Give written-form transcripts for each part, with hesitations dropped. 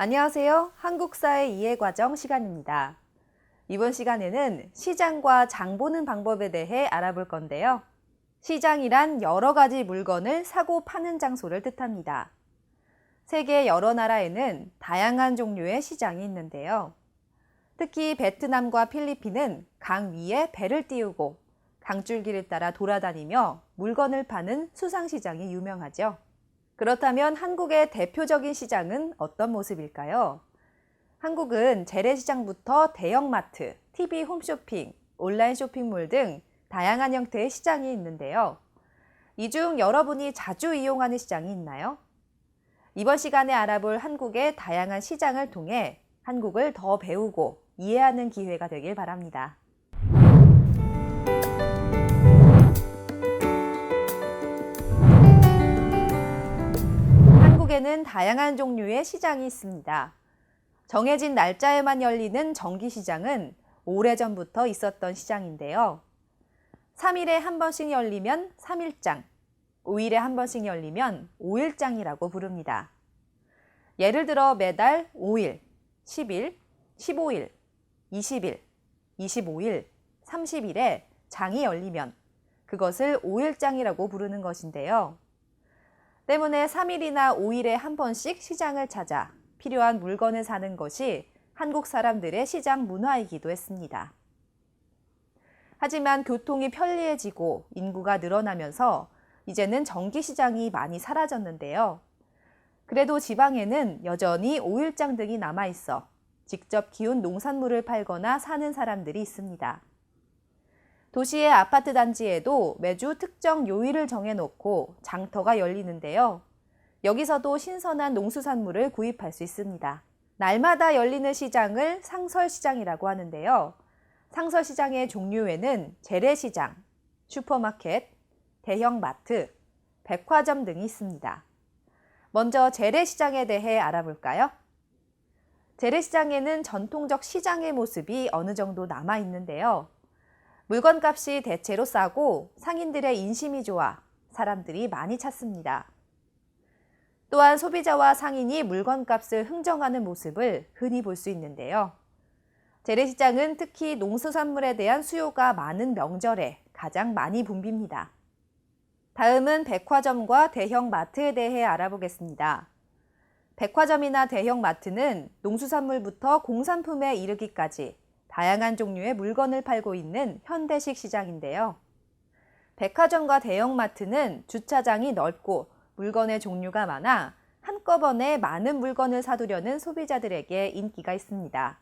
안녕하세요. 한국사회 이해과정 시간입니다. 이번 시간에는 시장과 장 보는 방법에 대해 알아볼 건데요. 시장이란 여러 가지 물건을 사고 파는 장소를 뜻합니다. 세계 여러 나라에는 다양한 종류의 시장이 있는데요. 특히 베트남과 필리핀은 강 위에 배를 띄우고 강줄기를 따라 돌아다니며 물건을 파는 수상시장이 유명하죠. 그렇다면 한국의 대표적인 시장은 어떤 모습일까요? 한국은 재래시장부터 대형마트, TV 홈쇼핑, 온라인 쇼핑몰 등 다양한 형태의 시장이 있는데요. 이 중 여러분이 자주 이용하는 시장이 있나요? 이번 시간에 알아볼 한국의 다양한 시장을 통해 한국을 더 배우고 이해하는 기회가 되길 바랍니다. 한국에는 다양한 종류의 시장이 있습니다. 정해진 날짜에만 열리는 정기시장은 오래전부터 있었던 시장인데요. 3일에 한 번씩 열리면 3일장, 5일에 한 번씩 열리면 5일장이라고 부릅니다. 예를 들어 매달 5일, 10일, 15일, 20일, 25일, 30일에 장이 열리면 그것을 5일장이라고 부르는 것인데요. 때문에 3일이나 5일에 한 번씩 시장을 찾아 필요한 물건을 사는 것이 한국 사람들의 시장 문화이기도 했습니다. 하지만 교통이 편리해지고 인구가 늘어나면서 이제는 정기시장이 많이 사라졌는데요. 그래도 지방에는 여전히 5일장 등이 남아있어 직접 키운 농산물을 팔거나 사는 사람들이 있습니다. 도시의 아파트 단지에도 매주 특정 요일을 정해놓고 장터가 열리는데요. 여기서도 신선한 농수산물을 구입할 수 있습니다. 날마다 열리는 시장을 상설시장이라고 하는데요. 상설시장의 종류에는 재래시장, 슈퍼마켓, 대형마트, 백화점 등이 있습니다. 먼저 재래시장에 대해 알아볼까요? 재래시장에는 전통적 시장의 모습이 어느 정도 남아있는데요. 물건값이 대체로 싸고 상인들의 인심이 좋아 사람들이 많이 찾습니다. 또한 소비자와 상인이 물건값을 흥정하는 모습을 흔히 볼 수 있는데요. 재래시장은 특히 농수산물에 대한 수요가 많은 명절에 가장 많이 붐빕니다. 다음은 백화점과 대형마트에 대해 알아보겠습니다. 백화점이나 대형마트는 농수산물부터 공산품에 이르기까지 다양한 종류의 물건을 팔고 있는 현대식 시장인데요. 백화점과 대형마트는 주차장이 넓고 물건의 종류가 많아 한꺼번에 많은 물건을 사두려는 소비자들에게 인기가 있습니다.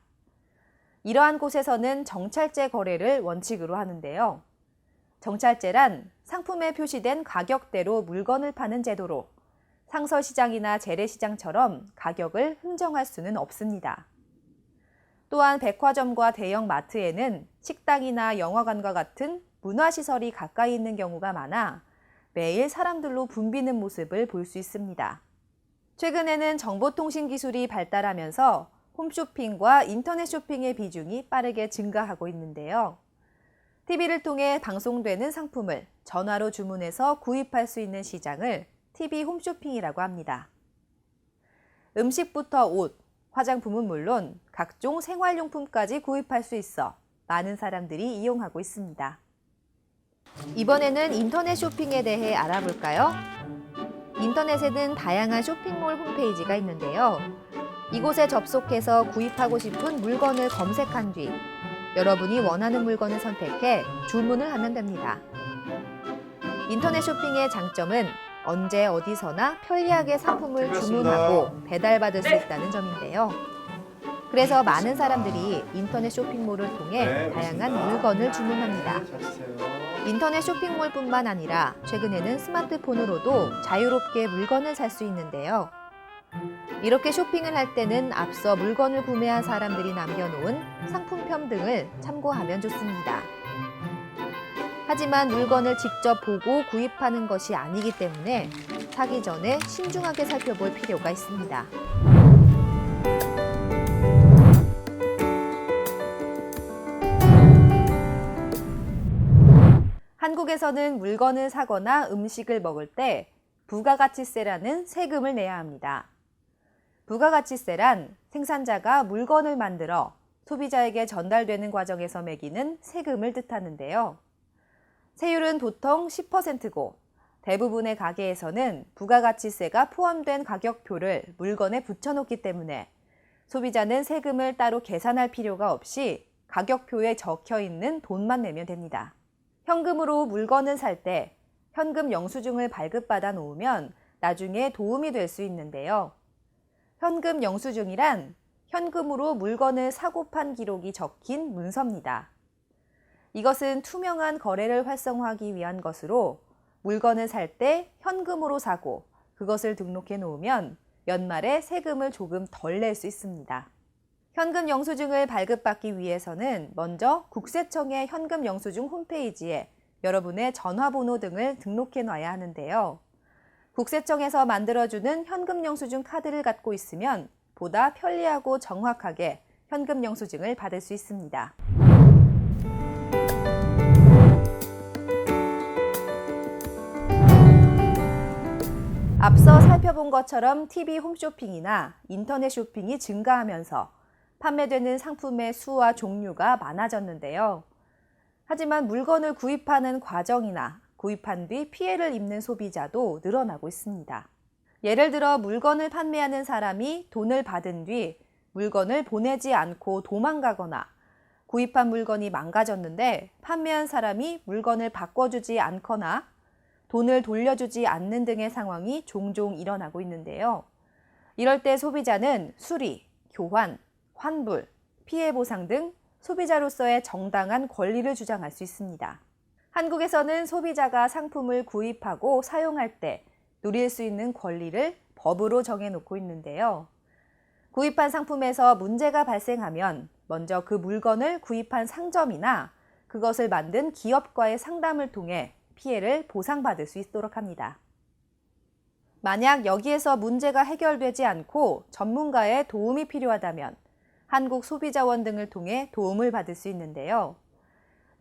이러한 곳에서는 정찰제 거래를 원칙으로 하는데요. 정찰제란 상품에 표시된 가격대로 물건을 파는 제도로 상설시장이나 재래시장처럼 가격을 흥정할 수는 없습니다. 또한 백화점과 대형마트에는 식당이나 영화관과 같은 문화시설이 가까이 있는 경우가 많아 매일 사람들로 붐비는 모습을 볼 수 있습니다. 최근에는 정보통신 기술이 발달하면서 홈쇼핑과 인터넷 쇼핑의 비중이 빠르게 증가하고 있는데요. TV를 통해 방송되는 상품을 전화로 주문해서 구입할 수 있는 시장을 TV 홈쇼핑이라고 합니다. 음식부터 옷, 화장품은 물론 각종 생활용품까지 구입할 수 있어 많은 사람들이 이용하고 있습니다. 이번에는 인터넷 쇼핑에 대해 알아볼까요? 인터넷에는 다양한 쇼핑몰 홈페이지가 있는데요. 이곳에 접속해서 구입하고 싶은 물건을 검색한 뒤 여러분이 원하는 물건을 선택해 주문을 하면 됩니다. 인터넷 쇼핑의 장점은 언제 어디서나 편리하게 상품을 주문하고 배달받을 수 있다는 점인데요. 그래서 많은 사람들이 인터넷 쇼핑몰을 통해 다양한 물건을 주문합니다. 인터넷 쇼핑몰뿐만 아니라 최근에는 스마트폰으로도 자유롭게 물건을 살 수 있는데요. 이렇게 쇼핑을 할 때는 앞서 물건을 구매한 사람들이 남겨놓은 상품평 등을 참고하면 좋습니다. 하지만 물건을 직접 보고 구입하는 것이 아니기 때문에 사기 전에 신중하게 살펴볼 필요가 있습니다. 한국에서는 물건을 사거나 음식을 먹을 때 부가가치세라는 세금을 내야 합니다. 부가가치세란 생산자가 물건을 만들어 소비자에게 전달되는 과정에서 매기는 세금을 뜻하는데요. 세율은 보통 10%고 대부분의 가게에서는 부가가치세가 포함된 가격표를 물건에 붙여놓기 때문에 소비자는 세금을 따로 계산할 필요가 없이 가격표에 적혀 있는 돈만 내면 됩니다. 현금으로 물건을 살 때 현금 영수증을 발급받아 놓으면 나중에 도움이 될 수 있는데요. 현금 영수증이란 현금으로 물건을 사고 판 기록이 적힌 문서입니다. 이것은 투명한 거래를 활성화하기 위한 것으로 물건을 살 때 현금으로 사고 그것을 등록해 놓으면 연말에 세금을 조금 덜 낼 수 있습니다. 현금 영수증을 발급받기 위해서는 먼저 국세청의 현금 영수증 홈페이지에 여러분의 전화번호 등을 등록해 놔야 하는데요. 국세청에서 만들어주는 현금 영수증 카드를 갖고 있으면 보다 편리하고 정확하게 현금 영수증을 받을 수 있습니다. 앞서 살펴본 것처럼 TV 홈쇼핑이나 인터넷 쇼핑이 증가하면서 판매되는 상품의 수와 종류가 많아졌는데요. 하지만 물건을 구입하는 과정이나 구입한 뒤 피해를 입는 소비자도 늘어나고 있습니다. 예를 들어 물건을 판매하는 사람이 돈을 받은 뒤 물건을 보내지 않고 도망가거나 구입한 물건이 망가졌는데 판매한 사람이 물건을 바꿔주지 않거나 돈을 돌려주지 않는 등의 상황이 종종 일어나고 있는데요. 이럴 때 소비자는 수리, 교환, 환불, 피해 보상 등 소비자로서의 정당한 권리를 주장할 수 있습니다. 한국에서는 소비자가 상품을 구입하고 사용할 때 누릴 수 있는 권리를 법으로 정해놓고 있는데요. 구입한 상품에서 문제가 발생하면 먼저 그 물건을 구입한 상점이나 그것을 만든 기업과의 상담을 통해 피해를 보상받을 수 있도록 합니다. 만약 여기에서 문제가 해결되지 않고 전문가의 도움이 필요하다면 한국소비자원 등을 통해 도움을 받을 수 있는데요.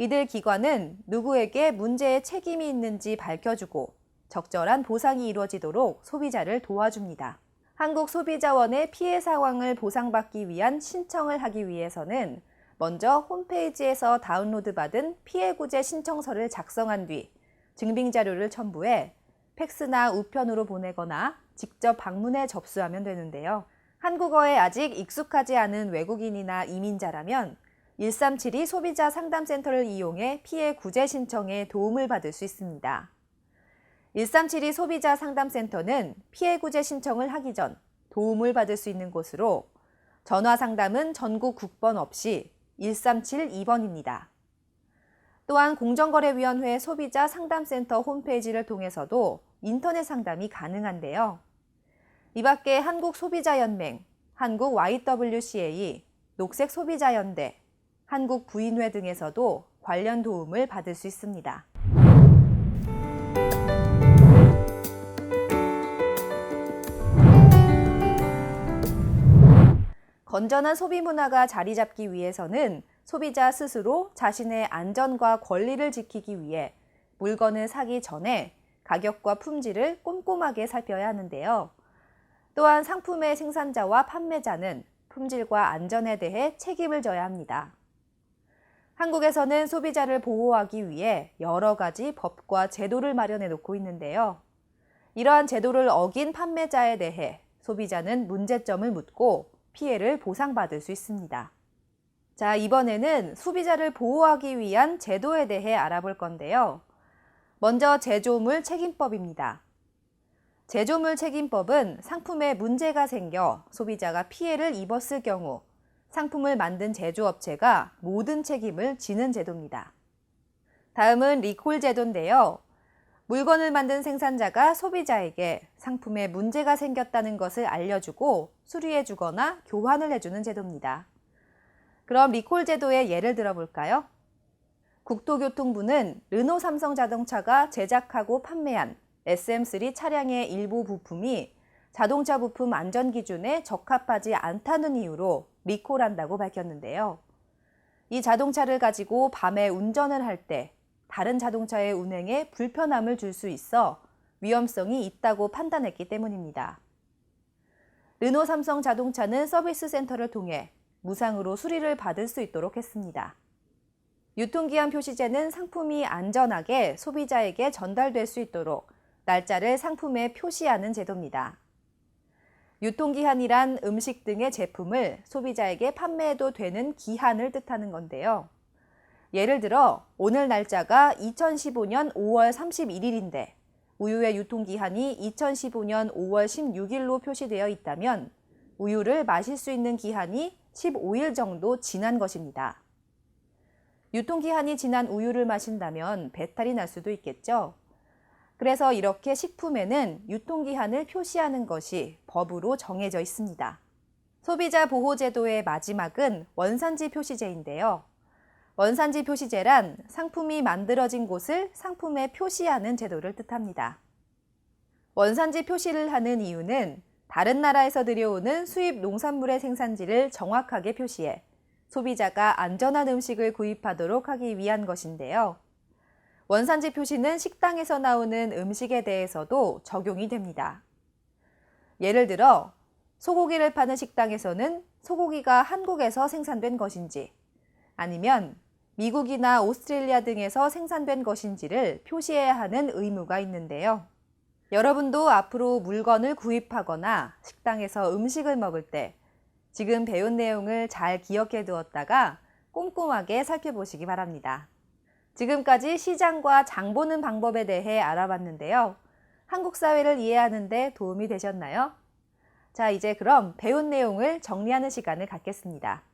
이들 기관은 누구에게 문제의 책임이 있는지 밝혀주고 적절한 보상이 이루어지도록 소비자를 도와줍니다. 한국소비자원의 피해 상황을 보상받기 위한 신청을 하기 위해서는 먼저 홈페이지에서 다운로드받은 피해구제 신청서를 작성한 뒤 증빙자료를 첨부해 팩스나 우편으로 보내거나 직접 방문해 접수하면 되는데요. 한국어에 아직 익숙하지 않은 외국인이나 이민자라면 1372 소비자 상담센터를 이용해 피해 구제 신청에 도움을 받을 수 있습니다. 1372 소비자 상담센터는 피해 구제 신청을 하기 전 도움을 받을 수 있는 곳으로 전화 상담은 전국 국번 없이 1372번입니다. 또한 공정거래위원회 소비자 상담센터 홈페이지를 통해서도 인터넷 상담이 가능한데요. 이 밖에 한국소비자연맹, 한국 YWCA, 녹색소비자연대, 한국부인회 등에서도 관련 도움을 받을 수 있습니다. 건전한 소비 문화가 자리 잡기 위해서는 소비자 스스로 자신의 안전과 권리를 지키기 위해 물건을 사기 전에 가격과 품질을 꼼꼼하게 살펴야 하는데요. 또한 상품의 생산자와 판매자는 품질과 안전에 대해 책임을 져야 합니다. 한국에서는 소비자를 보호하기 위해 여러 가지 법과 제도를 마련해 놓고 있는데요. 이러한 제도를 어긴 판매자에 대해 소비자는 문제점을 묻고 피해를 보상받을 수 있습니다. 자, 이번에는 소비자를 보호하기 위한 제도에 대해 알아볼 건데요. 먼저 제조물 책임법입니다. 제조물 책임법은 상품에 문제가 생겨 소비자가 피해를 입었을 경우 상품을 만든 제조업체가 모든 책임을 지는 제도입니다. 다음은 리콜 제도인데요. 물건을 만든 생산자가 소비자에게 상품에 문제가 생겼다는 것을 알려주고 수리해주거나 교환을 해주는 제도입니다. 그럼 리콜 제도의 예를 들어볼까요? 국토교통부는 르노 삼성자동차가 제작하고 판매한 SM3 차량의 일부 부품이 자동차 부품 안전기준에 적합하지 않다는 이유로 리콜한다고 밝혔는데요. 이 자동차를 가지고 밤에 운전을 할 때 다른 자동차의 운행에 불편함을 줄 수 있어 위험성이 있다고 판단했기 때문입니다. 르노 삼성 자동차는 서비스 센터를 통해 무상으로 수리를 받을 수 있도록 했습니다. 유통기한 표시제는 상품이 안전하게 소비자에게 전달될 수 있도록 날짜를 상품에 표시하는 제도입니다. 유통기한이란 음식 등의 제품을 소비자에게 판매해도 되는 기한을 뜻하는 건데요. 예를 들어 오늘 날짜가 2015년 5월 31일인데 우유의 유통기한이 2015년 5월 16일로 표시되어 있다면 우유를 마실 수 있는 기한이 15일 정도 지난 것입니다. 유통기한이 지난 우유를 마신다면 배탈이 날 수도 있겠죠. 그래서 이렇게 식품에는 유통기한을 표시하는 것이 법으로 정해져 있습니다. 소비자 보호제도의 마지막은 원산지 표시제인데요. 원산지 표시제란 상품이 만들어진 곳을 상품에 표시하는 제도를 뜻합니다. 원산지 표시를 하는 이유는 다른 나라에서 들여오는 수입 농산물의 생산지를 정확하게 표시해 소비자가 안전한 음식을 구입하도록 하기 위한 것인데요. 원산지 표시는 식당에서 나오는 음식에 대해서도 적용이 됩니다. 예를 들어 소고기를 파는 식당에서는 소고기가 한국에서 생산된 것인지 아니면 미국이나 오스트레일리아 등에서 생산된 것인지를 표시해야 하는 의무가 있는데요. 여러분도 앞으로 물건을 구입하거나 식당에서 음식을 먹을 때 지금 배운 내용을 잘 기억해 두었다가 꼼꼼하게 살펴보시기 바랍니다. 지금까지 시장과 장 보는 방법에 대해 알아봤는데요. 한국 사회를 이해하는 데 도움이 되셨나요? 자, 이제 그럼 배운 내용을 정리하는 시간을 갖겠습니다.